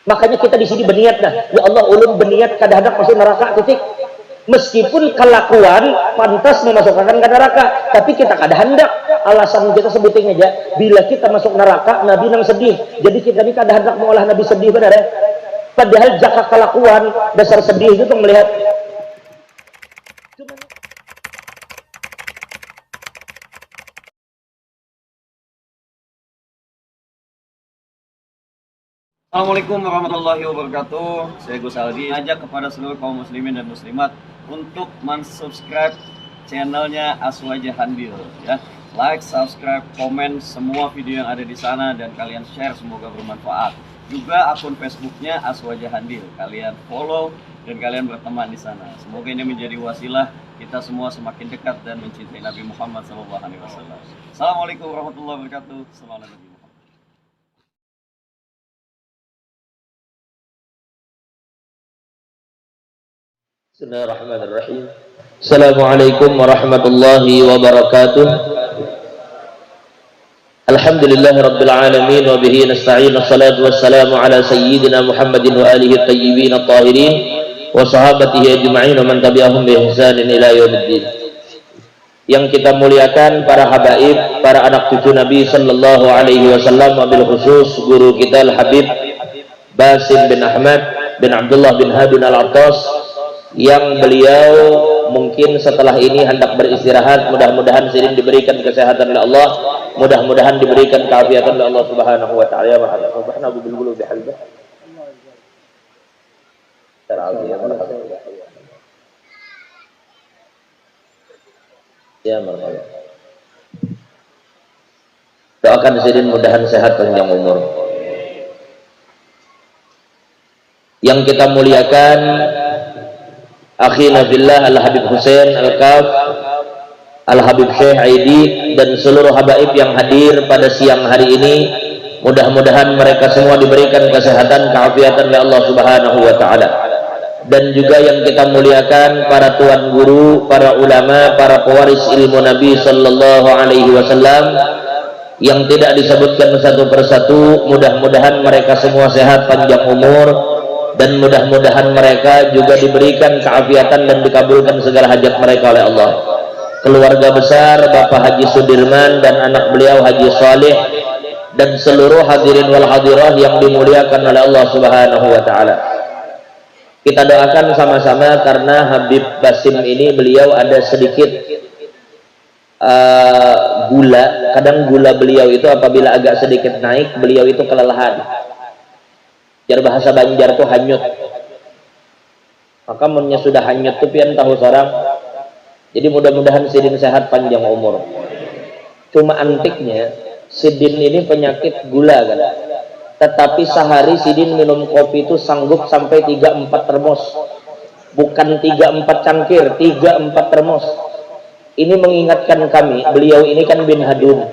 Makanya kita di sini berniat dah, ya Allah ulun berniat kada hendak masuk neraka titik. Meskipun kelakuan pantas memasukkan ke neraka, tapi kita kada hendak. Alasan kita sebutin aja, bila kita masuk neraka Nabi nang sedih, jadi kita ini kada hendak mengolah Nabi sedih, benar ya? Padahal jaka kelakuan dasar sedih itu tuh melihat. Assalamualaikum warahmatullahi wabarakatuh. Saya Gus Aldi, ajak kepada seluruh kaum muslimin dan muslimat untuk mensubscribe channelnya Aswaja Handil ya. Like, subscribe, komen semua video yang ada di sana dan kalian share, semoga bermanfaat. Juga akun Facebooknya Aswaja Handil, kalian follow dan kalian berteman di sana. Semoga ini menjadi wasilah kita semua semakin dekat dan mencintai Nabi Muhammad SAW. Assalamualaikum warahmatullahi wabarakatuh. Selamat Nabi Muhammad. Bismillahirrahmanirrahim. Assalamualaikum warahmatullahi wabarakatuh. Alhamdulillahi rabbil alamin wa bihi nasta'in, wassalatu wassalamu ala sayyidina Muhammadin wa alihi at-tayyibin at-tahirin wa sahabatihi ajma'in wa man tabi'ahum bi ihsanin ila yaumiddin. Yang kita muliakan para habaib, para anak cucu Nabi sallallahu alaihi wasallam, wabil khusus guru kita Al-Habib Basim bin Ahmad bin Abdullah bin Hadun Al-Attas, yang beliau mungkin setelah ini hendak beristirahat. Mudah-mudahan sidin diberikan kesehatan oleh Allah, mudah-mudahan diberikan keafiatan oleh Allah Subhanahu wa taala. Subhanahu bil qulubi halbah. Ya marhaba. Doakan sidin mudahan sehat panjang umur. Yang kita muliakan akhina fillah Al-Habib Hussein Al-Kaf, Al-Habib Syekh Aidi, dan seluruh habaib yang hadir pada siang hari ini. Mudah-mudahan mereka semua diberikan kesehatan, keafiatan oleh Allah Subhanahu wa taala. Dan juga yang kita muliakan para tuan guru, para ulama, para pewaris ilmu Nabi sallallahu alaihi wasallam yang tidak disebutkan satu persatu. Mudah-mudahan mereka semua sehat panjang umur, dan mudah-mudahan mereka juga diberikan keafiatan dan dikabulkan segala hajat mereka oleh Allah. Keluarga besar Bapak Haji Sudirman dan anak beliau Haji Saleh, dan seluruh hadirin wal hadirah yang dimuliakan oleh Allah Subhanahu wa taala. Kita doakan sama-sama karena Habib Basim ini beliau ada sedikit gula. Kadang gula beliau itu apabila agak sedikit naik, beliau itu kelelahan. Jar bahasa Banjar tuh hanyut. Maka munnya sudah hanyut tuh pian tahu sorang. Jadi mudah-mudahan sidin sehat panjang umur. Cuma antiknya sidin ini penyakit gula kan. Tetapi sehari sidin minum kopi itu sanggup sampai 3-4 termos. Bukan 3-4 cangkir, 3-4 termos. Ini mengingatkan kami, beliau ini kan bin Hadun.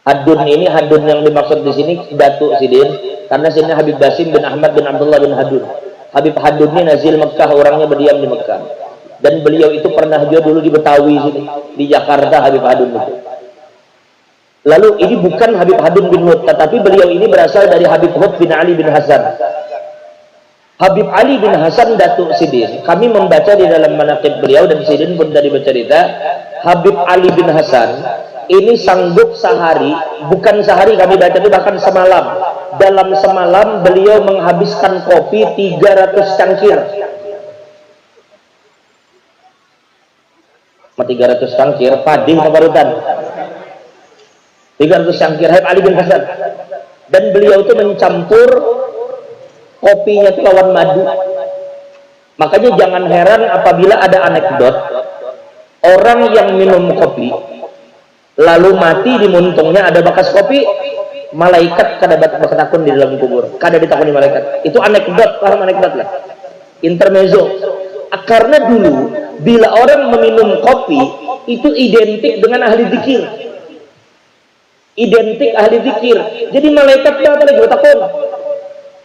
Hadun ini, Hadun yang dimaksud di sini Datuk Sidin, karena sini Habib Basim bin Ahmad bin Abdullah bin Hadun. Habib Hadun ini nazil Mekah, orangnya berdiam di Mekah. Dan beliau itu pernah juga dulu di Betawi sini, di Jakarta Habib Hadun itu. Lalu ini bukan Habib Hadun bin Hud, tetapi beliau ini berasal dari Habib Hud bin Ali bin Hasan. Habib Ali bin Hasan Datuk Sidin, kami membaca di dalam manaqib beliau, dan Sidin pun tadi bercerita, Habib Ali bin Hasan ini sanggup sehari, bukan sehari kami baca itu, bahkan semalam. Dalam semalam beliau menghabiskan kopi 300 cangkir. 300 cangkir, padih paparutan. 300 cangkir Habib Ali bin Hasan. Dan beliau itu mencampur kopinya itu lawan madu. Makanya jangan heran apabila ada anekdot orang yang minum kopi lalu mati di muntungnya ada bekas kopi, malaikat kada bertakun di dalam kubur, kada ditakuni malaikat. Itu anekdot, paham anekdot lah, intermezzo. Karena dulu bila orang meminum kopi itu identik dengan ahli zikir, identik ahli zikir. Jadi malaikat kada lagi bertakun,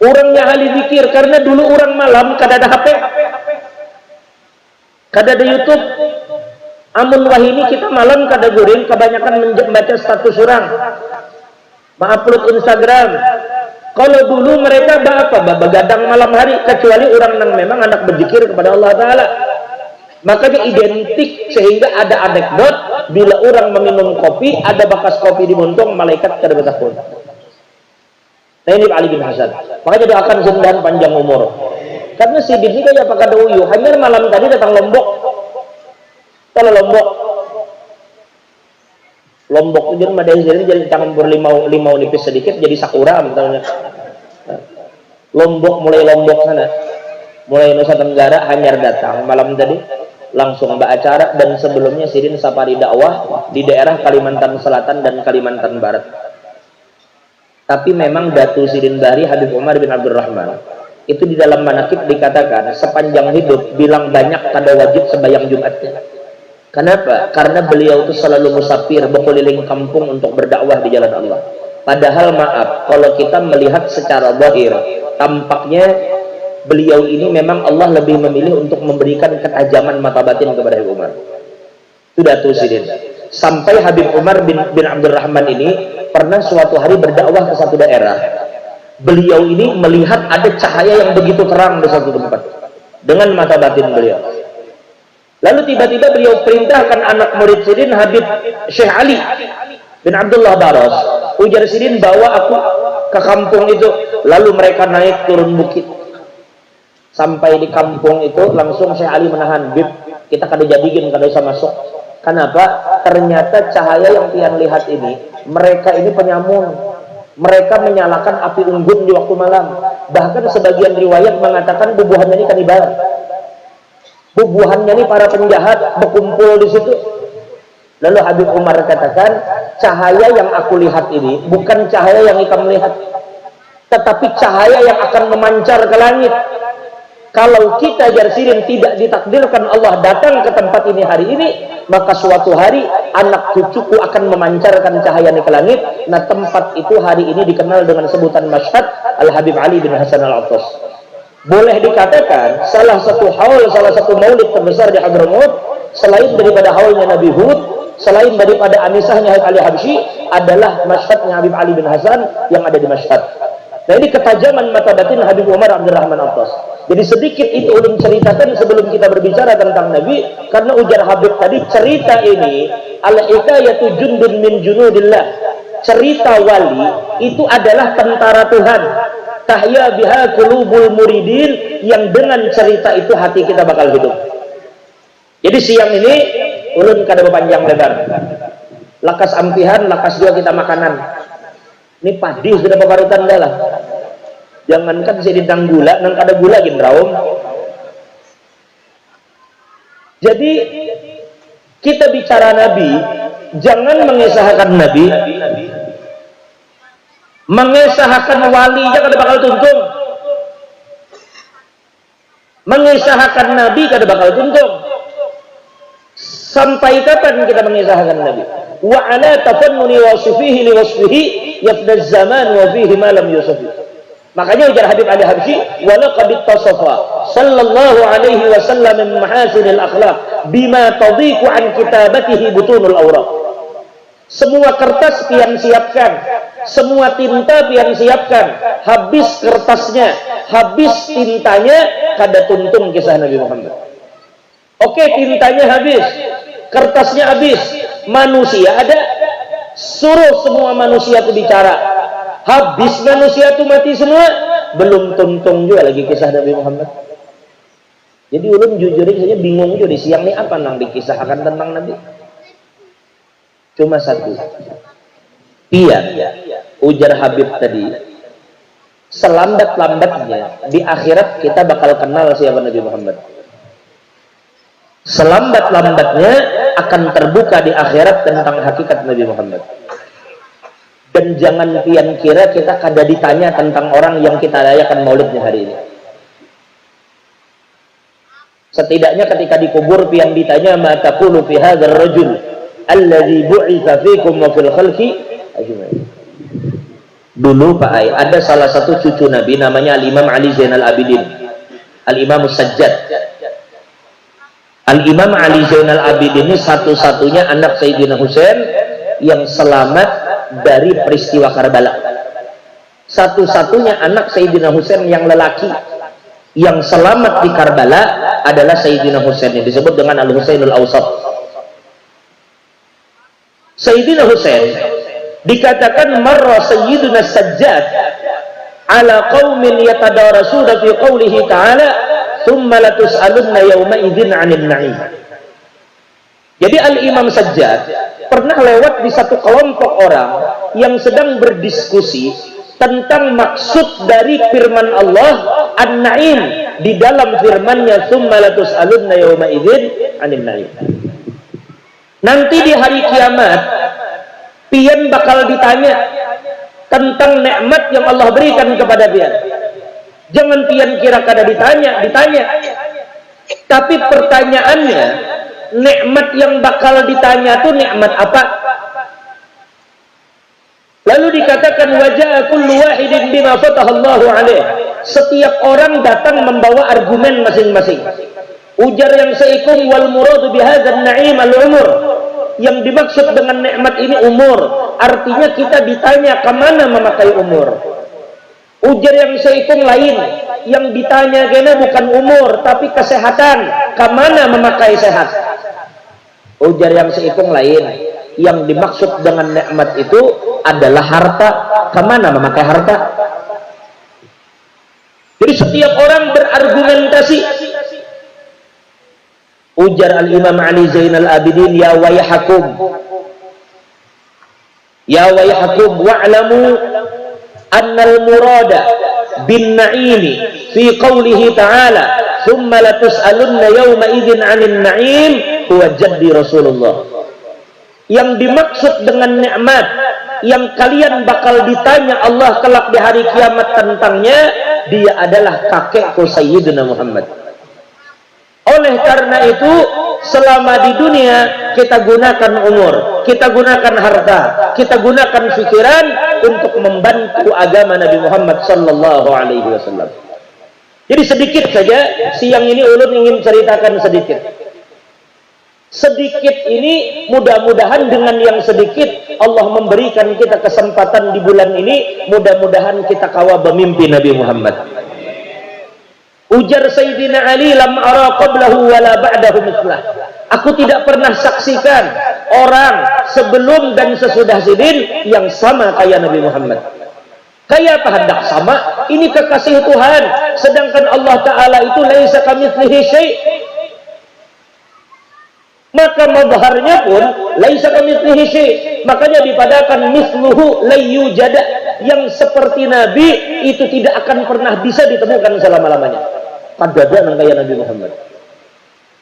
orangnya ahli zikir. Karena dulu orang malam kada ada HP, kada ada YouTube. Amun wahini kita malam kada guring, kebanyakan membaca status orang, mengupload Instagram, Kalau dulu mereka begadang malam hari, kecuali orang yang memang anak berzikir kepada Allah Ta'ala. Makanya identik, sehingga ada anekdot bila orang meminum kopi, ada bekas kopi di muntung, malaikat kada bertakun. Nah ini Ali bin Hasan. Makanya doakan zindan panjang umur. Karena si ini kayak apa kada uyu. Hanya malam tadi datang Lombok. Kalau Lombok itu jadi madai jadi campur limau nipis sedikit jadi sakura misalnya. Lombok sana. Mulai Nusa Tenggara hanyar datang malam tadi. Langsung acara, dan sebelumnya Sidin safari dakwah di daerah Kalimantan Selatan dan Kalimantan Barat. Tapi memang Datu Sidin Bahri Habib Umar bin Abdurrahman itu di dalam manaqib dikatakan sepanjang hidup bilang banyak kada wajib sembahyang Jumatnya. Kenapa? Karena beliau itu selalu musafir berkeliling kampung untuk berdakwah di jalan Allah. Padahal maaf, kalau kita melihat secara zahir, tampaknya beliau ini memang Allah lebih memilih untuk memberikan ketajaman mata batin kepada Habib Umar. Sudah tuh Sidin. Sampai Habib Umar bin Abdurrahman ini pernah suatu hari berdakwah ke satu daerah. Beliau ini melihat ada cahaya yang begitu terang di satu tempat dengan mata batin beliau. Lalu tiba-tiba beliau perintahkan anak murid Sidin, Habib Syekh Ali bin Abdullah Baros. Ujar Sidin, bawa aku ke kampung itu. Lalu mereka naik turun bukit. Sampai di kampung itu langsung Syekh Ali menahan, Bib, kita kada jadikan, kada usah masuk. Kenapa? Ternyata cahaya yang pian lihat ini, mereka ini penyamun. Mereka menyalakan api unggun di waktu malam. Bahkan sebagian riwayat mengatakan bubuhannya ini kanibal. Bubuhannya ini para penjahat berkumpul di situ. Lalu Habib Umar katakan, cahaya yang aku lihat ini bukan cahaya yang ikam lihat, tetapi cahaya yang akan memancar ke langit. Kalau kita Jarsidin tidak ditakdirkan Allah datang ke tempat ini hari ini, maka suatu hari anak cucuku akan memancarkan cahaya ke langit. Nah, tempat itu hari ini dikenal dengan sebutan Mashhad Al-Habib Ali bin Hasan Al-Attas. Boleh dikatakan salah satu haul, salah satu maulid terbesar di Hadramaut, selain daripada haulnya Nabi Hud, selain daripada anisahnya Habib Ali Habsyi, adalah Mashhadnya Habib Ali bin Hasan yang ada di Mashhad. Nah, ini ketajaman mata batin Habib Umar Abdurrahman Attas. Jadi sedikit itu ulun ceritakan sebelum kita berbicara tentang Nabi, karena ujar Habib tadi, cerita ini al-hikayatu jundun min junudillah. Cerita wali itu adalah tentara Tuhan. Tahya biha qulubul muridin, yang dengan cerita itu hati kita bakal hidup. Jadi siang ini ulun kada berpanjang lebar. Lakas ampihan, lakas dua kita makanan. Ini padi sudah paparutan dah lah. Jangankan saya ditang gula, nang kada gula gin raum. Jadi kita bicara Nabi, jangan mengesahkan Nabi, mengesahkan wali aja kada bakal tuntung. Mengesahkan Nabi kada bakal tuntung. Sampai kapan kita mengesahkan Nabi? Wa ala tafannuni wasifihi li wasfihi yafda zaman wa fihi ma lam yusafi. Makanya ujar Habib Ali Habsyi, wa laqad ittasafa sallallahu alaihi wasallam min mahasinil akhlaq bima tadhiqu an kitabatihi butunul awraq. Semua kertas pian siapkan, semua tinta pian siapkan, habis kertasnya, habis tintanya, kada tuntung kisah Nabi Muhammad. Oke, tintanya habis, kertasnya habis, manusia ada, suruh semua manusia itu bicara. Habis manusia itu mati semua, belum tuntung juga lagi kisah Nabi Muhammad. Jadi ulun jujur saja bingung juga di siang ini apa nang dikisahkan tentang Nabi. Cuma satu. Iya, ujar Habib tadi, selambat-lambatnya di akhirat kita bakal kenal siapa Nabi Muhammad. Selambat-lambatnya akan terbuka di akhirat tentang hakikat Nabi Muhammad. Dan jangan pian kira kita kada ditanya tentang orang yang kita rayakan maulidnya hari ini. Setidaknya ketika dikubur pian ditanya, ma taqulu fi hadzal rajul alladzi bu'itsa fikum wa fil khalqi ajmain. Dulu Pak Ai, ada salah satu cucu Nabi namanya Al-Imam Ali Zainal Abidin, Al-Imam Sajjad. Al-Imam Ali Zainal Abidin ini satu-satunya anak Sayyidina Husain yang selamat dari peristiwa Karbala. Satu-satunya anak Sayyidina Husain yang lelaki yang selamat di Karbala adalah Sayyidina Husain, yang disebut dengan Al-Husainul Awsat. Sayyidina Husain dikatakan marra Sayyidina Sajjad ala qaumin yatadarasuna fi qawlihi ta'ala thumma latus'alunna yawma idzin 'anil na'im. Jadi Al-Imam Sajjad pernah lewat di satu kelompok orang yang sedang berdiskusi tentang maksud dari firman Allah An-Na'im di dalam firman-Nya tsumma latus'alunna yauma idzin 'anil na'im. Nanti di hari kiamat pian bakal ditanya tentang nikmat yang Allah berikan kepada pian. Jangan pian kira kada ditanya. Tapi pertanyaannya, nikmat yang bakal ditanya itu nikmat apa? Lalu dikatakan wajah kullu wahidin bima fatahallahu alaih. Setiap orang datang membawa argumen masing-masing. Ujar yang seikum wal muradu bihadzal na'im al-umur. Yang dimaksud dengan nikmat ini umur. Artinya kita ditanya kemana memakai umur. Ujar yang seikum lain. Yang ditanya kena bukan umur tapi kesehatan. Kemana memakai sehat. Ujar yang seikum lain. Yang dimaksud dengan nikmat itu adalah harta. Kemana memakai harta? Jadi setiap orang berargumentasi. Ujar Al-Imam Ali Zainal Abidin, ya wayhakum wa'lamu annal murada bin na'imi fi qawlihi ta'ala thumma latus'alunna yawma idzin 'anil na'im huwa jaddi Rasulullah. Yang dimaksud dengan nikmat yang kalian bakal ditanya Allah kelak di hari kiamat tentangnya, dia adalah kakekku Sayyidina Muhammad. Oleh karena itu, selama di dunia kita gunakan umur, kita gunakan harta, kita gunakan pikiran untuk membantu agama Nabi Muhammad sallallahu alaihi wasallam. Jadi sedikit saja siang ini ulun ingin ceritakan sedikit. Sedikit ini mudah-mudahan dengan yang sedikit Allah memberikan kita kesempatan di bulan ini, mudah-mudahan kita kawal bermimpi Nabi Muhammad. Ujar Sayyidina Ali, lam ara qablahu wala ba'dahu mithlah. Aku tidak pernah saksikan orang sebelum dan sesudah sidin yang sama kayak Nabi Muhammad. Kayak apa hendak sama? Ini kekasih Tuhan, sedangkan Allah Ta'ala itu laisa kamitslihi syai'. Maka mazharnya pun laisa kamitslihi syai'. Makanya dipadakan misluhu layyujada, yang seperti Nabi itu tidak akan pernah bisa ditemukan selama-lamanya. Kadada nang kaya Nabi Muhammad.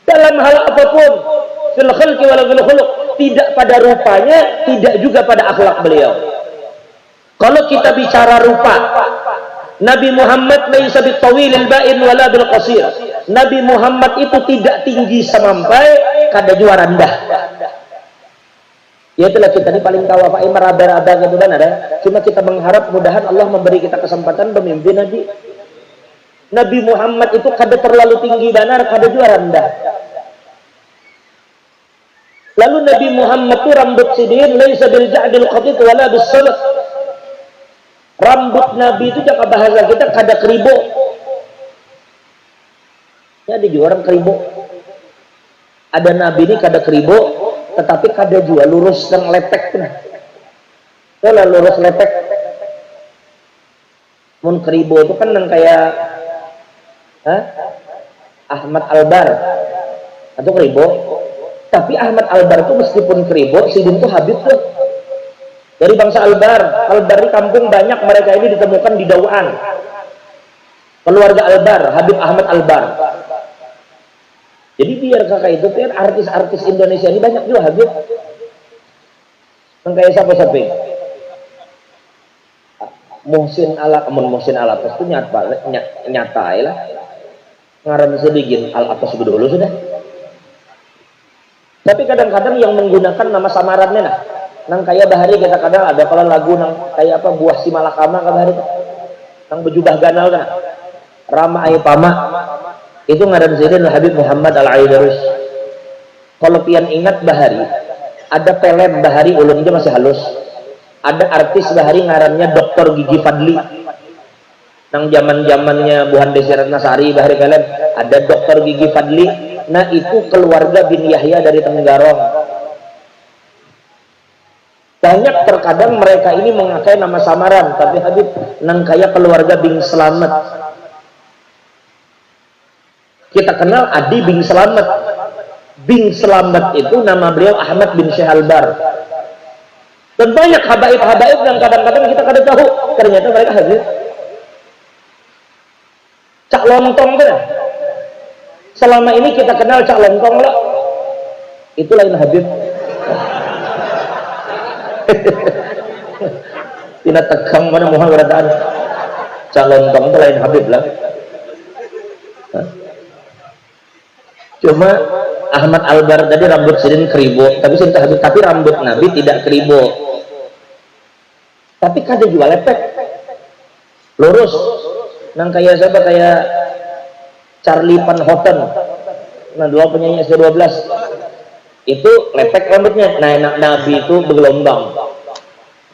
Dalam hal apapun, fil khalqi wala fil khuluq, tidak pada rupanya, tidak juga pada akhlak beliau. Kalau kita bicara rupa, Nabi Muhammad laisa bitawilil ba'in wala bil qasir. Nabi Muhammad itu tidak tinggi sampai kada jua rendah. Ya itulah kita ini paling tahu apa meraba-raba gitu kan ada. Cuma kita mengharap mudahan Allah memberi kita kesempatan memimpin Nabi. Nabi Muhammad itu kada terlalu tinggi benar, kada jua rendah. Lalu Nabi Muhammad itu rambut sidin laisa bil ja'dil qatit wala bis salat. Rambut Nabi itu jaka bahasa kita kada keribo. Jadi orang keribo. Ada Nabi ini kada keribo, tetapi kada jua lurus dan lepek nah. Kalau lurus lepek. Mun keribo itu kan yang kayak Ahmad Albar atau keribo. Tapi Ahmad Albar itu meskipun keribo, sidin itu Habib tuh. Dari bangsa Albar. Albar di kampung banyak mereka ini ditemukan di Dawan. Keluarga Albar, Habib Ahmad Albar. Jadi biar kakak itu kan artis-artis Indonesia ini banyak juga Habib. Kayak siapa-siapa? Muhsin Al-Atas itu nyata lah. Ngaran sedikit Al-Atas dulu sudah. Tapi kadang-kadang yang menggunakan nama samarannya nah. Nang kayak bahari kita kadang ada kalau lagu nang kayak apa buah si malakama ka bahari. Nang bejubah ganal nah. Rama Aipama. Itu ngaran Sayyidina Habib Muhammad Al-Aidarus. Kalau pian ingat bahari, ada pelem bahari ulun itu masih halus. Ada artis bahari ngarannya Dr. Gigi Fadli. Nang zaman-zamannya Bu Handi Ratnasari Bahari Pelem ada dokter gigi Fadli. Nah itu keluarga bin Yahya dari Tenggarong. Banyak terkadang mereka ini mengakai nama samaran, tapi Habib nang kaya keluarga bin Selamet. Kita kenal Adi bin Selamet. Bin Selamet itu nama beliau Ahmad bin Syahalbar. Dan banyak habaib-habaib yang kadang-kadang kita kada tahu ternyata mereka hadir. Cak Lontong tuh. Selama ini kita kenal Cak Lontong lah. Itu lain Habib. Tina tegang mana mohon berataan. Cak Lontong itu lain Habib lah. Cuma Ahmad Albar tadi rambut sidin keribo, tapi rambut Nabi tidak keribo. Tapi kada juga lepek. Lurus. Nang kayak siapa, kayak Charlie Van Houten. Nah, dua penyanyi S12. Itu lepek rambutnya. Nah, Nabi itu bergelombang.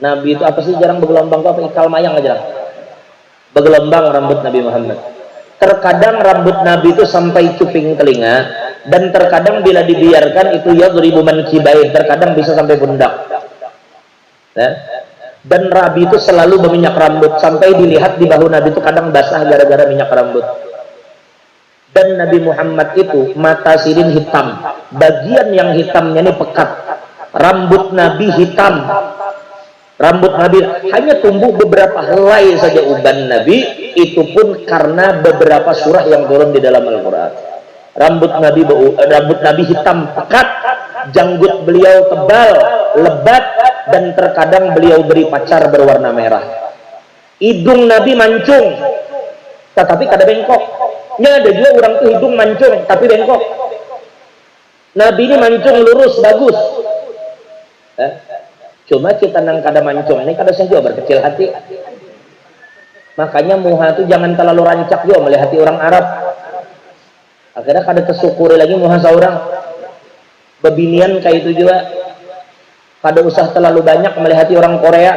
Nabi itu apa sih jarang bergelombang, itu apa, ikal mayang aja lah. Bergelombang rambut Nabi Muhammad. Terkadang rambut Nabi itu sampai cuping telinga, dan terkadang bila dibiarkan itu ya 2000 mankibain, terkadang bisa sampai pundak. Nah, dan Nabi itu selalu berminyak rambut, sampai dilihat di bahu Nabi itu kadang basah gara-gara minyak rambut. Dan Nabi Muhammad itu mata sirin hitam, bagian yang hitamnya ini pekat. Rambut Nabi hitam, rambut Nabi hanya tumbuh beberapa helai saja uban Nabi, itu pun karena beberapa surah yang turun di dalam Al-Quran. Rambut Nabi hitam pekat, janggut beliau tebal, lebat, dan terkadang beliau beri pacar berwarna merah. Hidung Nabi mancung, tetapi kada bengkok. Ya, ada juga orang tuh hidung mancung tapi bengkok. Nabi ini mancung lurus bagus. Cuma kita nang kada mancung ini kada saja berkecil hati. Makanya muha itu jangan terlalu rancak juga melihat orang Arab. Akhirnya kada kesyukuri lagi muha seorang. Bebinian kayak itu juga. Kada usah terlalu banyak melihat orang Korea.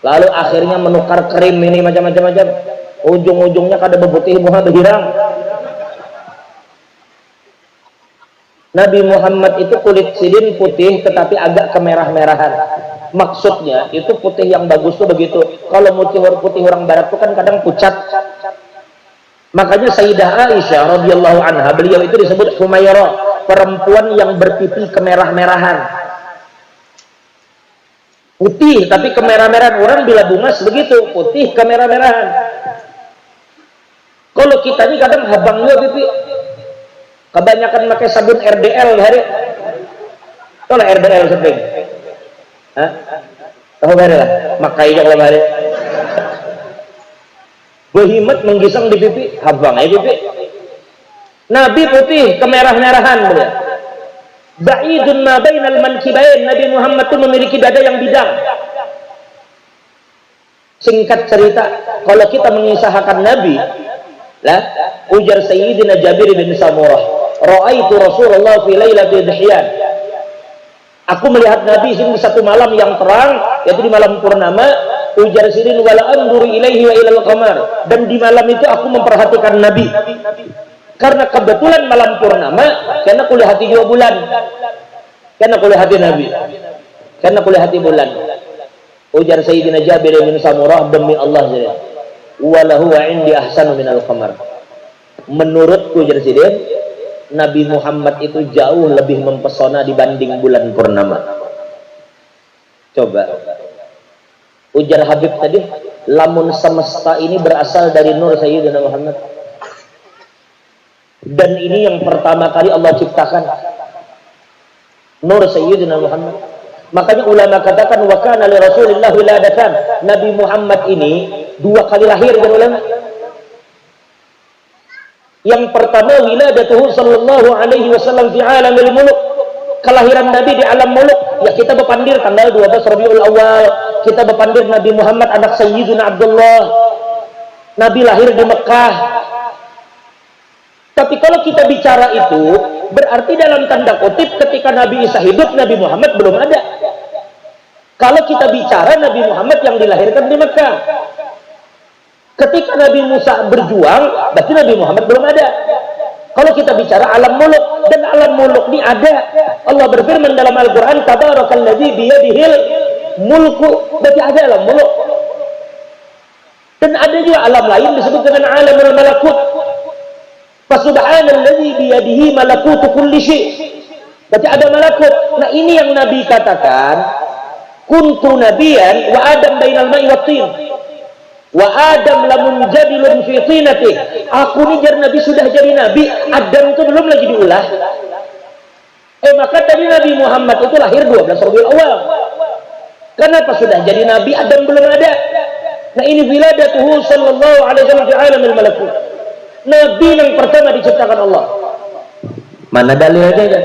Lalu akhirnya menukar krim ini macam-macam. Ujung-ujungnya kada beputih muha berhirang. Nabi Muhammad itu kulit sidin putih tetapi agak kemerah-merahan. Maksudnya itu putih yang bagus tuh begitu. Kalau putih orang barat itu kan kadang pucat. Makanya Sayyidah Aisyah radhiyallahu anha, beliau itu disebut Humairah, perempuan yang berpipi kemerah-merahan. Putih tapi kemerah-merahan. Orang bila bungas begitu, putih kemerah-merahan. Kalau kita ini kadang habang juga pipi. Kebanyakan pakai sabun RDL hari. Tahu lah RDL sering. Hah? Tahu hari lah. Makanya kalau hari. Behimat menggisang di pipi, habang aja pipi. Nabi putih, kemerah-merahan beliau. Ba'idun ma bainal mankibain. Nabi Muhammad itu memiliki dada yang bidang. Singkat cerita, kalau kita mengisahkan Nabi, lah, ujar Sayyidina Jabir bin Samurah, ra'aitu Rasulullah fi lailatul dhihyan. Aku melihat Nabi di satu malam yang terang, yaitu di malam purnama. Ujar sirin wala anduru ilaihi wa ilal qamar. Dan di malam itu aku memperhatikan Nabi. Karena kebetulan malam purnama, karena kulihati juga bulan. Karena kulihati Nabi. Karena kulihati bulan. Ujar Sayyidina Jabir bin Samurah, demi Allah jadi. Walahu indi ahsanu minal qamar. Menurutku Jersidin, Nabi Muhammad itu jauh lebih mempesona dibanding bulan purnama. Coba. Ujar Habib tadi, lamun semesta ini berasal dari nur Sayyidina Muhammad. Dan ini yang pertama kali Allah ciptakan. Nur Sayyidina Muhammad. Makanya ulama katakan wa kana li Rasulillah wiladatan. Nabi Muhammad ini dua kali lahir kan ulama. Yang pertama wiladatuhu sallallahu alaihi wasallam fi alamil muluk. Kelahiran Nabi di alam muluk. Ya kita berpandir tanggal 12 Rabiul Awal. Kita berpandir Nabi Muhammad anak Sayyidina Abdullah. Nabi lahir di Mekah. Tapi kalau kita bicara itu, berarti dalam tanda kutip ketika Nabi Isa hidup, Nabi Muhammad belum ada. Kalau kita bicara Nabi Muhammad yang dilahirkan di Mekah. Ketika Nabi Musa berjuang, berarti Nabi Muhammad belum ada. Kalau kita bicara alam muluk, dan alam muluk ini ada. Allah berfirman dalam Al-Quran, Tabarakalladzi biyadihil mulku, berarti ada alam muluk. Dan ada juga alam lain disebut dengan alamul malakut. Fasubhanalladzi biyadihi malakutu kulli syai'. Berarti ada malakut. Nah ini yang Nabi katakan, kuntu nabiyan wa adam bainal ma'i wat tin. Wa Adam lamun jadilun fi tinati. Aku ni jar Nabi sudah jadi Nabi, Adam itu belum lagi diulah. Maka dari Nabi Muhammad itu lahir 12 Rabiul Awal. Kenapa sudah jadi Nabi, Adam belum ada? Nah ini wiladatuhu sallallahu alaihi wasallam fi alamil malakut. Nabi yang pertama diciptakan Allah. Mana dalilnya kan?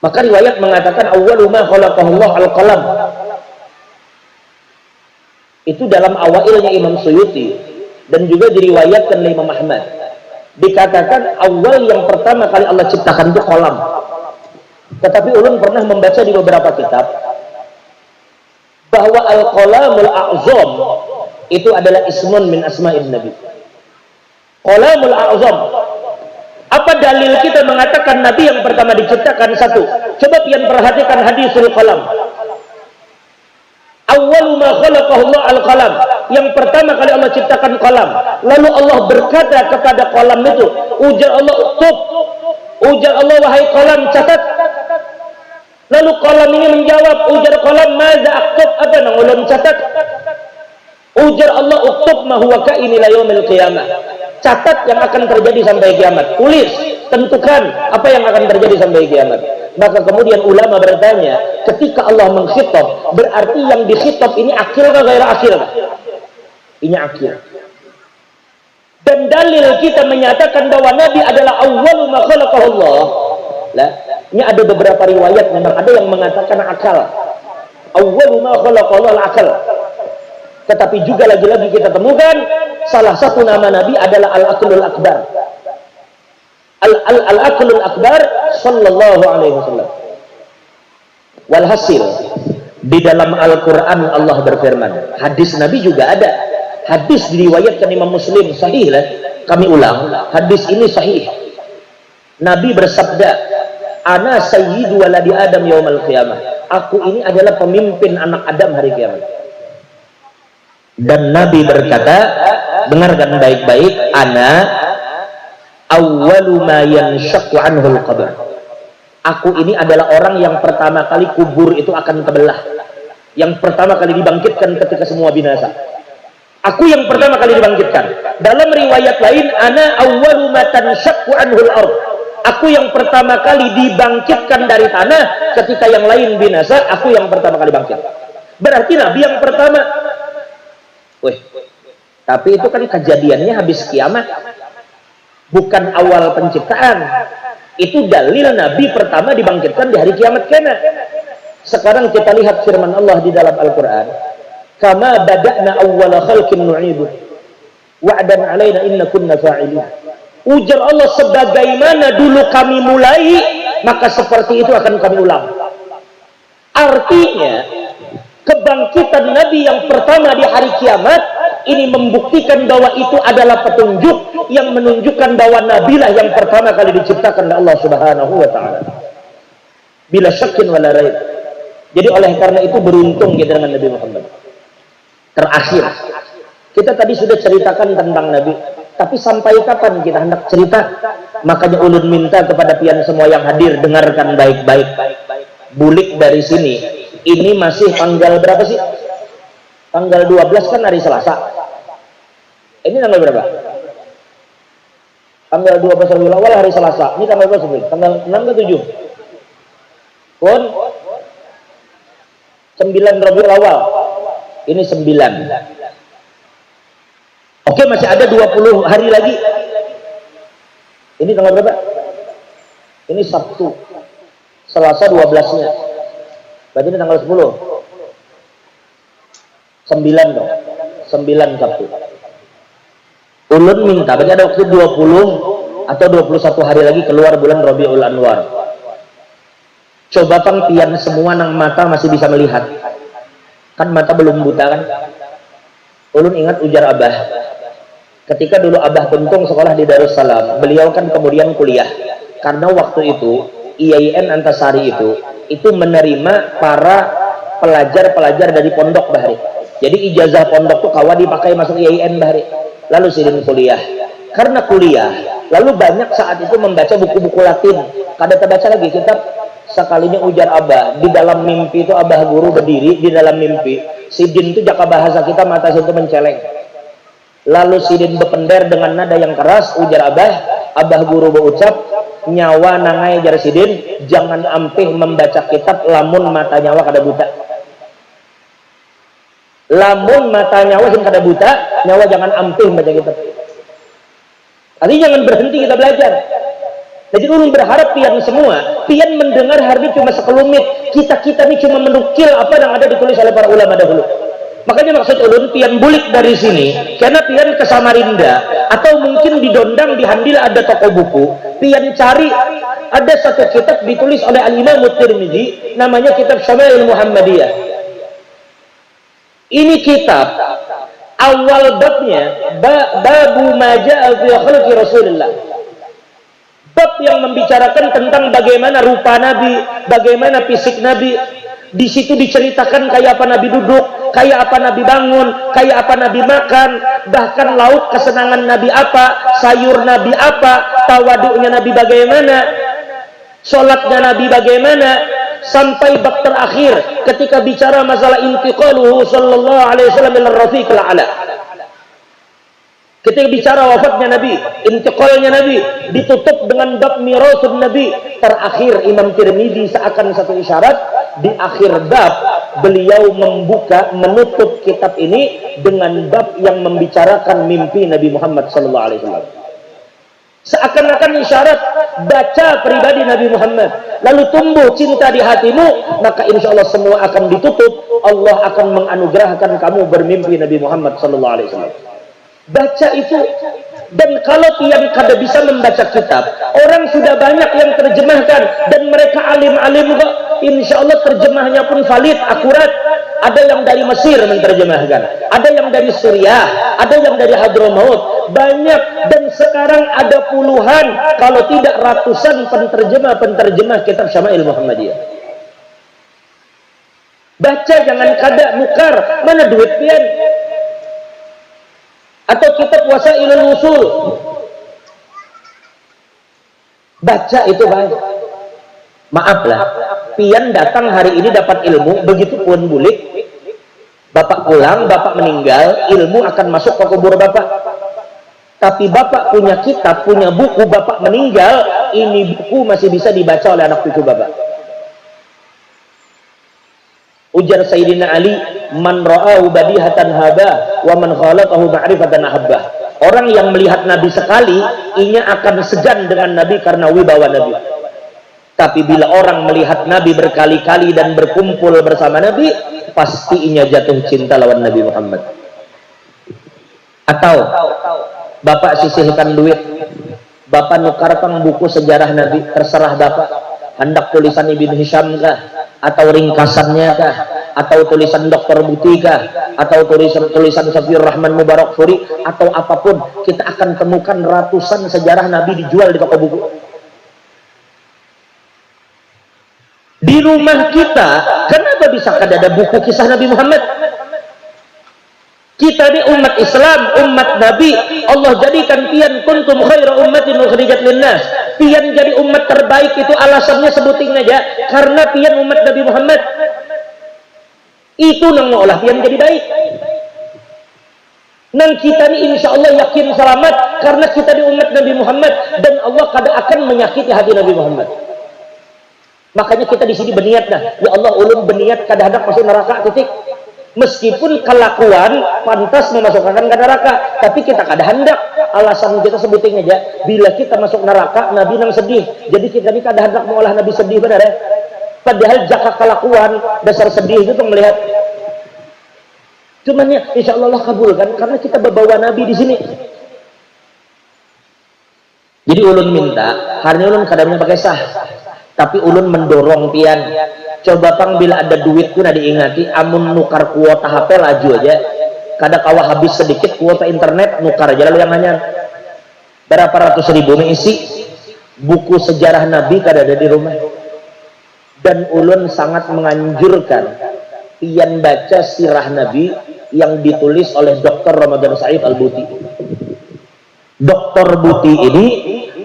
Maka riwayat mengatakan awwalu ma khalaqahullah al-qalam. Itu dalam awailnya Imam Suyuti dan juga diriwayatkan oleh Imam Ahmad. Dikatakan awal yang pertama kali Allah ciptakan itu kolam. Tetapi ulun pernah membaca di beberapa kitab bahwa al-qalamul a'zam itu adalah ismun min asma'in Nabi. Qalamul a'zam. Apa dalil kita mengatakan Nabi yang pertama diciptakan? Satu, coba pian perhatikan hadisul qalam. Awwalu ma khalaqahullah al-qalam. Yang pertama kali Allah ciptakan qalam. Lalu Allah berkata kepada qalam itu, ujar Allah uktub. Ujar Allah wahai qalam catat. Lalu qalam ini menjawab, ujar qalam maza aktub, apa nang ulun catat? Ujar Allah uktub ma huwa kain ila yaumil qiyamah. Catat yang akan terjadi sampai kiamat. Tulis, tentukan apa yang akan terjadi sampai kiamat. Maka kemudian ulama bertanya, ketika Allah mengkhitab, berarti yang dikhitab ini akil atau gairah akil? Ini akil. Dan dalil kita menyatakan bahwa Nabi adalah awwalu ma khalaqahullah. Lah, ini ada beberapa riwayat memang ada yang mengatakan akal. Awwalu ma khalaqahullah al-akal. Tetapi juga lagi-lagi kita temukan salah satu nama Nabi adalah al-aqlul akbar. Al-aqlul akbar sallallahu alaihi wasallam. Walhasil di dalam Al-Qur'an Allah berfirman, hadis Nabi juga ada. Hadis diriwayatkan Imam Muslim sahih lah. Kami ulang, hadis ini sahih. Nabi bersabda, "Ana sayyidu waladi Adam yaumal qiyamah." Aku ini adalah pemimpin anak Adam hari kiamat. Dan Nabi berkata, dengarkan baik-baik, "Ana awwalu ma yanshaqqu anhul qabr." Aku ini adalah orang yang pertama kali kubur itu akan terbelah. Yang pertama kali dibangkitkan ketika semua binasa. Aku yang pertama kali dibangkitkan. Dalam riwayat lain, ana awwalu ma tanshaqqu anhul ard. Aku yang pertama kali dibangkitkan dari tanah ketika yang lain binasa, aku yang pertama kali bangkit. Berarti Nabi yang pertama. Wih. Tapi itu kan kejadiannya habis kiamat. Bukan awal penciptaan. Itu dalil Nabi pertama dibangkitkan di hari kiamat kena. Sekarang kita lihat firman Allah di dalam Al-Quran. Kama bada'na awwala khalqin nu'idu. Wa'dan alaina inna kunna fa'ilin. Ujar Allah, sebagaimana dulu kami mulai, maka seperti itu akan kami ulang. Artinya, kebangkitan Nabi yang pertama di hari kiamat, ini membuktikan bahwa itu adalah petunjuk yang menunjukkan bahwa Nabilah yang pertama kali diciptakan oleh Allah Subhanahu wa taala. Bila syakin wala raib. Jadi oleh karena itu beruntung kita dengan Nabi Muhammad. Terakhir, kita tadi sudah ceritakan tentang Nabi, tapi sampai kapan kita hendak cerita? Makanya ulun minta kepada pian semua yang hadir, dengarkan baik-baik. Bulik dari sini. Ini masih tanggal berapa sih? Tanggal 12 kan hari Selasa. Ini tanggal berapa? Tanggal 12 Rabiul Awal hari Selasa. Ini tanggal berapa sih? Tanggal 6 ke 7? Pun 9 Rabiul Awal. Ini 9. Oke, masih ada 20 hari lagi. Ini tanggal berapa? Ini Sabtu. Selasa 12-nya. Berarti ini tanggal 10. 9 dong. 9 Sabtu. Ulun minta, berarti ada waktu 20 atau 21 hari lagi keluar bulan Rabiul Anwar. Coba pangtian semua nang mata masih bisa melihat. Kan mata belum buta kan? Ulun ingat ujar Abah, ketika dulu Abah Pentung sekolah di Darussalam, beliau kan kemudian kuliah, karena waktu itu IAIN Antasari itu menerima para pelajar-pelajar dari pondok Bahri. Jadi ijazah pondok tuh kawa dipakai masuk IAIN Bahri. Lalu sidin kuliah. Karena kuliah, lalu banyak saat itu membaca buku-buku Latin. Kada terbaca lagi kitab. Sekalinya ujar Abah, di dalam mimpi itu Abah guru berdiri di dalam mimpi. Sidin itu jaka bahasa kita mata situ menceleng. Lalu sidin berpender dengan nada yang keras, ujar Abah guru berucap, nyawa nangai jar sidin, jangan ampih membaca kitab lamun mata nyawa kada buta. Lamun mata nyawa sing kada buta, nyawa jangan ampih membaca kitab. Artinya jangan berhenti kita belajar. Jadi ulun berharap pian semua, pian mendengar hari ini cuma sekelumit, kita ini cuma menukil apa yang ada ditulis oleh para ulama dahulu. Makanya maksud ulun pian bulik dari sini, karena pian ke Samarinda atau mungkin di Dondang di Handil ada toko buku, pian cari ada satu kitab ditulis oleh Al-Imam Tirmidzi, namanya kitab Syama'il Muhammadiyah. Ini kitab awal babnya babu maja'a fi khalqi Rasulullah. Bab yang membicarakan tentang bagaimana rupa Nabi, bagaimana fisik Nabi. Di situ diceritakan kayak apa Nabi duduk, kayak apa Nabi bangun, kayak apa Nabi makan, bahkan lauk kesenangan Nabi apa, sayur Nabi apa, tawaduknya Nabi bagaimana, sholatnya Nabi bagaimana, sampai bab terakhir ketika bicara masalah intiqaluhu sallallahu alaihi wasallam ila rafiqil a'la. Ketika bicara wafatnya Nabi, intiqalnya Nabi, ditutup dengan bab mirathun Nabi. Terakhir Imam Tirmidzi seakan satu isyarat, di akhir bab beliau menutup kitab ini dengan bab yang membicarakan mimpi Nabi Muhammad sallallahu alaihi wasallam. Seakan-akan isyarat baca pribadi Nabi Muhammad, lalu tumbuh cinta di hatimu, maka insya Allah semua akan ditutup. Allah akan menganugerahkan kamu bermimpi Nabi Muhammad sallallahu alaihi wasallam. Baca itu. Dan kalau pian kada bisa membaca kitab, orang sudah banyak yang terjemahkan dan mereka alim-alim kok, insya Allah terjemahnya pun valid, akurat. Ada yang dari Mesir menerjemahkan, ada yang dari Suriah, ada yang dari Hadramaut, banyak. Dan sekarang ada puluhan kalau tidak ratusan penterjemah kitab Syama'il Muhammadiyah. Baca, jangan kada nukar. Mana duit pian? Atau kitab Wasailul Usul, baca itu baik. Maaflah, pian datang hari ini dapat ilmu, begitu pun bulik, bapak pulang, bapak meninggal, ilmu akan masuk ke kubur bapak. Tapi bapak punya kitab, punya buku, bapak meninggal, ini buku masih bisa dibaca oleh anak cucu bapak. Ujar Sayyidina Ali, man ra'ahu badihatan haba wa man khalaqahu ma'rifatan ahabbah. Orang yang melihat Nabi sekali, inya akan segan dengan Nabi karena wibawa Nabi. Tapi bila orang melihat Nabi berkali-kali dan berkumpul bersama Nabi, pasti inya jatuh cinta lawan Nabi Muhammad. Atau bapak sisihkan duit, bapak nukarkan buku sejarah Nabi, terserah bapak. Hendak tulisan Ibn Hisham kah, atau ringkasannya kah, atau tulisan Dr. Buti kah, atau tulisan Safiur Rahman Mubarak Furi, atau apapun, kita akan temukan ratusan sejarah Nabi dijual di toko buku. Di rumah kita, kenapa bisa ada buku kisah Nabi Muhammad? Kita ini umat Islam, umat Nabi. Allah jadikan pian kuntum khaira ummatin ukhrijat linnas. Pian jadi umat terbaik itu alasannya sebutin aja, karena pian umat Nabi Muhammad. Itu nang olah pian jadi baik. Nang kita ini insya Allah yakin selamat karena kita di umat Nabi Muhammad, dan Allah kada akan menyakiti hati Nabi Muhammad. Makanya kita di sini berniat dah, ya Allah ulun berniat kada hendak masuk neraka, titik. Meskipun kelakuan pantas memasukkan ke neraka, tapi kita kada hendak. Alasan kita sebutin aja, bila kita masuk neraka Nabi nang sedih, jadi kita ini kada hendak mengolah Nabi sedih, benar ya? Padahal jaka kelakuan dasar sedih itu tuh melihat. Cuman ya insya Allah kabulkan karena kita berbawa Nabi di sini. Jadi ulun minta hari ini ulun kadangnya pakai sah, tapi ulun mendorong pian. Coba pang bila ada duit pun ada diingati, amun nukar kuota HP laju aja. kada kawa habis sedikit kuota internet nukar aja lalu yang hanya berapa ratus ribu isi buku sejarah Nabi kada ada di rumah. Dan ulun sangat menganjurkan pian baca sirah Nabi yang ditulis oleh Dr. Ramadan Said Al-Buti. Dr. Buti ini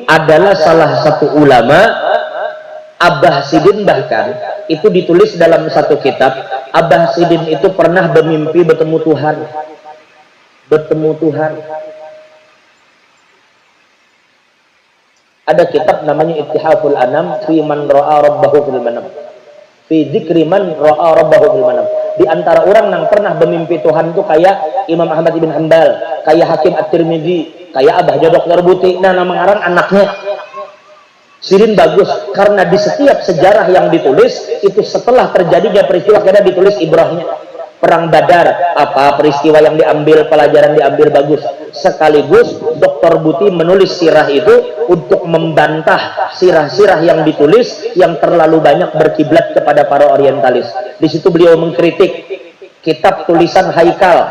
adalah salah satu ulama Abah Sidin, bahkan itu ditulis dalam satu kitab. Abah Sidin itu pernah bermimpi bertemu Tuhan. Ada kitab namanya Ittihaful Anam fi man ra'a rabbahu fil manam. Fi dzikri man ra'a rabbahu fil manam. Di antara orang yang pernah bermimpi Tuhan itu kayak Imam Ahmad ibn Hanbal, kayak Hakim At-Tirmidzi, kayak Abah Dr. Buti. Nah, nama ngarang anaknya. Sirin bagus karena di setiap sejarah yang ditulis itu setelah terjadinya peristiwa kena ditulis ibrahnya. Perang Badar, apa peristiwa yang diambil, pelajaran diambil bagus. Sekaligus Dr. Buti menulis sirah itu untuk membantah sirah-sirah yang ditulis yang terlalu banyak berkiblat kepada para orientalis. Di situ beliau mengkritik kitab tulisan Haikal.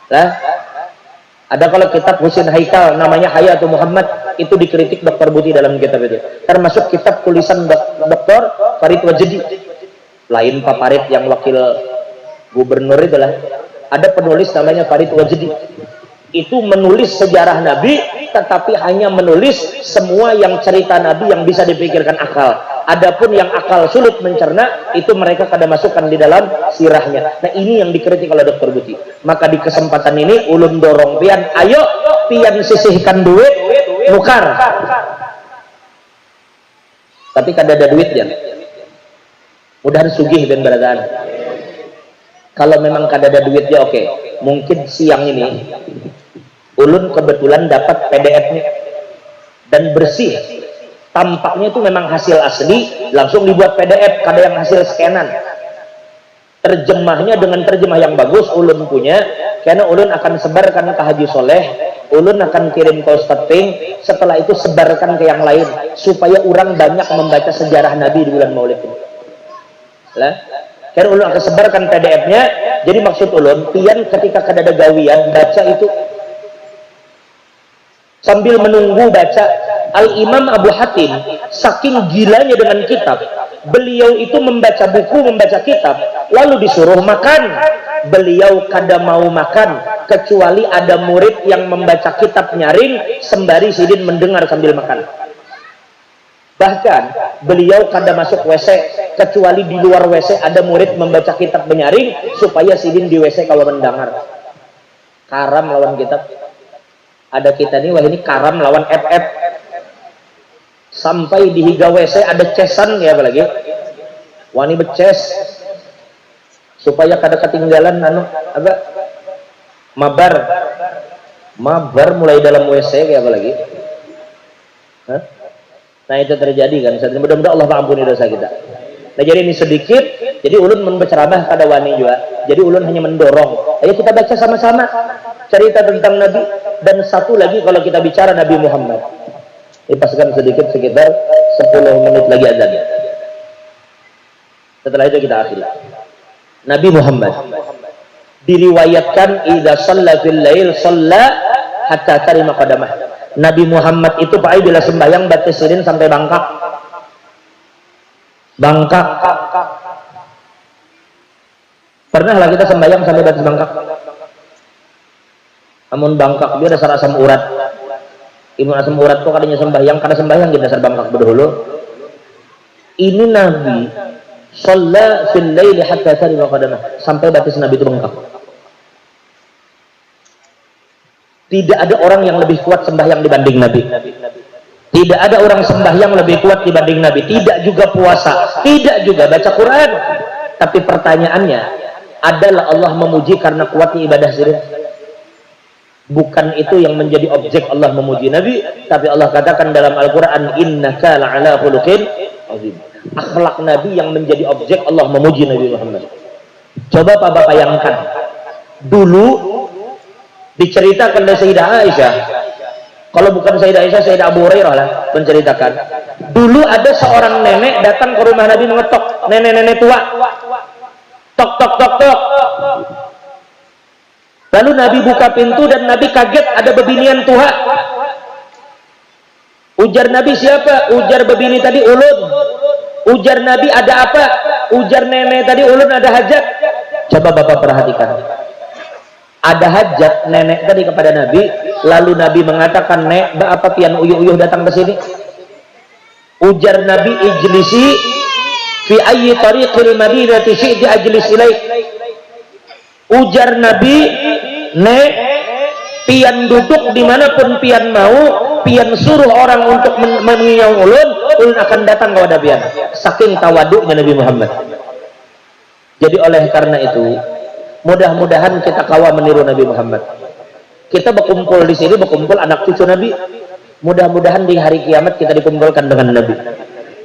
Nah, ada kalau kitab Husin Haikal namanya Hayatu Muhammad, itu dikritik Dr. Buti dalam kitab itu. Termasuk kitab tulisan Dr. Farid Wajdi. Lain Pak Farid yang wakil gubernur itulah. Ada penulis namanya Farid Wajdi. Itu menulis sejarah Nabi, tetapi hanya menulis semua yang cerita Nabi yang bisa dipikirkan akal. Adapun yang akal sulit mencerna, itu mereka kada masukkan di dalam sirahnya. Nah, ini yang dikritik oleh Dr. Buti. Maka di kesempatan ini ulun dorong pian, ayo pian sisihkan duit nukar. Tapi kada ada duit ya. Mudahan sugih dan beradaan. Kalau memang kada ada duitnya oke. Mungkin siang ini ulun kebetulan dapat PDF-nya dan bersih. Tampaknya itu memang hasil asli, langsung dibuat PDF, kada yang hasil scanan. Terjemahnya dengan terjemah yang bagus ulun punya, karena ulun akan sebarkan ke Haji Soleh, ulun akan kirim ke Ustadz Ping, setelah itu sebarkan ke yang lain supaya orang banyak membaca sejarah Nabi di bulan Maulid ini. Lah, karena ulun akan sebarkan PDF-nya. Jadi maksud ulun, pian ketika kada ada gawian baca itu sambil menunggu baca. Al-Imam Abu Hatim saking gilanya dengan kitab, beliau itu membaca buku, membaca kitab, lalu disuruh makan. Beliau kada mau makan kecuali ada murid yang membaca kitab nyaring sembari Sidin mendengar sambil makan. Bahkan beliau kada masuk WC kecuali di luar WC ada murid membaca kitab menyaring supaya Sidin di WC kalau mendengar. Karam lawan kitab. Ada kita nih, wah ini karam lawan FF. Sampai di higa WC ada cesan ya, apalagi wani beces supaya kada ketinggalan apa mabar mulai dalam WC kayak apalagi. Nah itu terjadi kan. Mudah-mudahan Allah mengampuni dosa kita. Nah jadi ini sedikit, jadi ulun menceramah pada wani juga. Jadi ulun hanya mendorong, ayo kita baca sama-sama cerita tentang Nabi. Dan satu lagi, kalau kita bicara Nabi Muhammad, dipaskan sedikit sekitar 10 menit lagi azan. Setelah itu kita akhiri. Nabi Muhammad diriwayatkan idza shalla fil lail shalla hatta tarima qadamah. Nabi Muhammad itu Pak bila sembahyang baca sirin sampai bangkak. Pernahlah kita sembahyang sampai batas bangkak. Amun bangkak dia dasar asam urat. Ibu asam urat kok kadanya sembahyang, karena sembahyang di dasar bangkak berdahulu. Ini Nabi shalla fil laili hatta tarima qadamah, sampai batas Nabi itu bengkak. Tidak ada orang yang lebih kuat sembahyang dibanding Nabi. Tidak ada orang sembahyang lebih kuat dibanding Nabi. Tidak juga puasa, tidak juga baca Quran. Tapi pertanyaannya adalah Allah memuji karena kuatnya ibadah sirin. Bukan itu yang menjadi objek Allah memuji Nabi, tapi Allah katakan dalam Al-Quran, innaka la'ala khuluqin azim. Akhlak Nabi yang menjadi objek Allah memuji Nabi Muhammad. Coba Bapak bayangkan, dulu diceritakan dari Sayyidah Aisyah, kalau bukan Sayyidah Aisyah, Sayyidah Abu Hurairah lah menceritakan, dulu ada seorang nenek datang ke rumah Nabi mengetok, nenek-nenek tua, tok tok tok tok. Lalu Nabi buka pintu dan Nabi kaget ada bebinian tuha. Ujar Nabi, siapa? Ujar bebini tadi, ulun. Ujar Nabi, ada apa? Ujar nenek tadi, ulun ada hajat. Coba Bapak perhatikan. Ada hajat nenek tadi kepada Nabi, lalu Nabi mengatakan, "Nek, apa pian uyuh-uyuh datang ke sini?" Ujar Nabi, "Ijlisi fi ayyi tariqil madinati syi'ti ajlis ilaik." Ujar Nabi, "Nek, pian duduk dimanapun pian mau, pian suruh orang untuk mengiau ulun akan datang kepada pian." Saking tawaduknya Nabi Muhammad. Jadi oleh karena itu, mudah-mudahan kita kawa meniru Nabi Muhammad. Kita berkumpul di sini, berkumpul anak cucu Nabi. Mudah-mudahan di hari kiamat kita dikumpulkan dengan Nabi.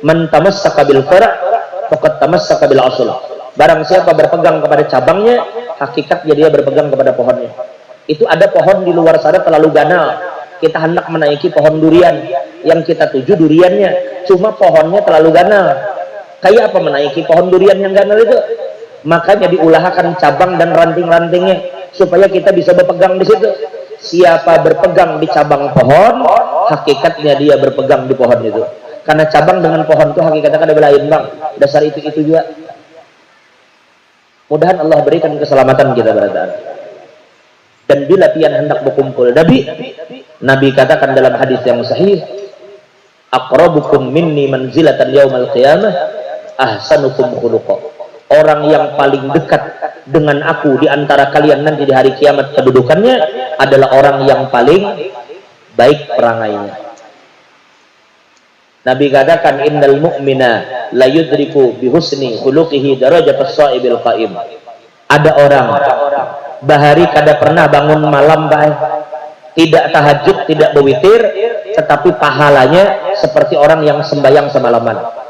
Man tamassaka bil fara' faqad tamassaka bil asl. Barang siapa berpegang kepada cabangnya, hakikatnya dia berpegang kepada pohonnya. Itu ada pohon di luar sana terlalu ganal. Kita hendak menaiki pohon durian, yang kita tuju duriannya, cuma pohonnya terlalu ganal. Kayak apa menaiki pohon durian yang ganal itu? Makanya diulahkan cabang dan ranting-rantingnya supaya kita bisa berpegang di situ. Siapa berpegang di cabang pohon, hakikatnya dia berpegang di pohon itu. Karena cabang dengan pohon itu hakikatnya kan ada lain, Bang. Dasar itu juga. Mudahan Allah berikan keselamatan kita berataan. Dan bila pian hendak berkumpul Nabi katakan dalam hadis yang sahih, aqrabukum minni manzilatan yaumal qiyamah ahsanukum khuluqa. Orang yang paling dekat dengan aku di antara kalian nanti di hari kiamat kedudukannya adalah orang yang paling baik perangainya. Nabi katakan, innal mu'mina la yudriku bihusni khuluqihi darajatas sha'ibil qa'im. Ada orang bahari kada pernah bangun malam baik, tidak tahajud, tidak berwitir, tetapi pahalanya seperti orang yang sembahyang semalaman.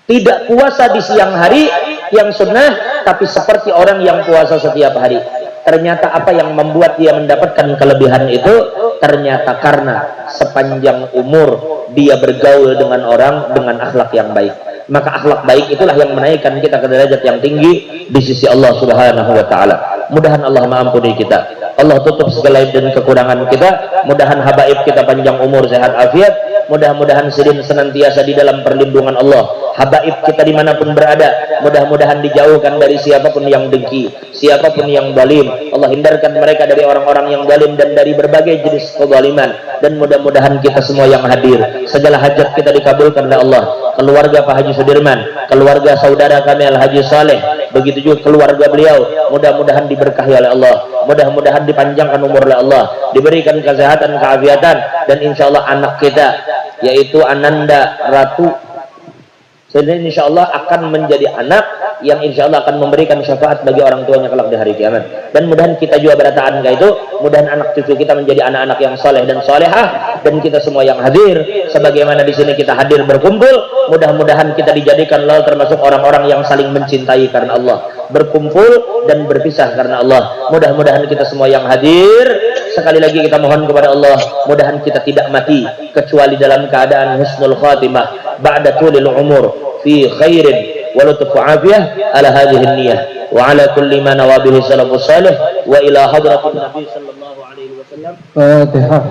Tidak puasa di siang hari yang sunnah, tapi seperti orang yang puasa setiap hari. Ternyata apa yang membuat dia mendapatkan kelebihan itu? Ternyata karena sepanjang umur dia bergaul dengan orang dengan akhlak yang baik. Maka akhlak baik itulah yang menaikkan kita ke derajat yang tinggi di sisi Allah Subhanahu wa taala. Mudahan Allah mengampuni kita. Allah tutup segala aib dan kekurangan kita. Mudahan habaib kita panjang umur, sehat afiat. Mudah-mudahan sidin senantiasa di dalam perlindungan Allah. Habaib kita dimanapun berada, mudah-mudahan dijauhkan dari siapapun yang dengki, siapapun yang zalim. Allah hindarkan mereka dari orang-orang yang zalim dan dari berbagai jenis kezaliman. Dan mudah-mudahan kita semua yang hadir, segala hajat kita dikabulkan oleh Allah. Keluarga Pak Haji Sudirman, keluarga saudara kami Al Haji Saleh, begitu juga keluarga beliau, mudah-mudahan diberkahi oleh Allah, mudah-mudahan dipanjangkan umur oleh Allah, diberikan kesehatan, keafiatan, dan insya Allah anak kita yaitu Ananda Ratu sehingga insya Allah akan menjadi anak yang insya Allah akan memberikan syafaat bagi orang tuanya kelak di hari kiamat. Dan mudahan kita juga berataan kayak itu, mudahan anak cucu kita menjadi anak-anak yang soleh dan solehah, dan kita semua yang hadir sebagaimana di sini kita hadir berkumpul, mudah-mudahan kita dijadikan lalu termasuk orang-orang yang saling mencintai karena Allah, berkumpul dan berpisah karena Allah. Mudah-mudahan kita semua yang hadir, sekali lagi kita mohon kepada Allah, mudahan kita tidak mati kecuali dalam keadaan husnul khatimah ba'da tulil umur fi khairin wa lutf afiyah ala hadhihi an-niyyah wa ala kulli ma nawabihi salafus salih wa ila hadratin nabi sallallahu alaihi wasallam. Fatihah.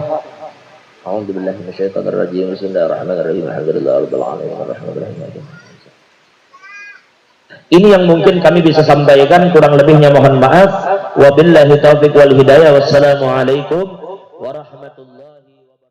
A'udzu billahi minasyaitonir rajim. Bismillahirrahmanirrahim. Alhamdulillahirabbil alamin arrahmanirrahim. Ini yang mungkin kami bisa sampaikan, kurang lebihnya mohon maaf. Wabillahi taufiq wal hidayah. Wassalamualaikum warahmatullahi wabarakatuh.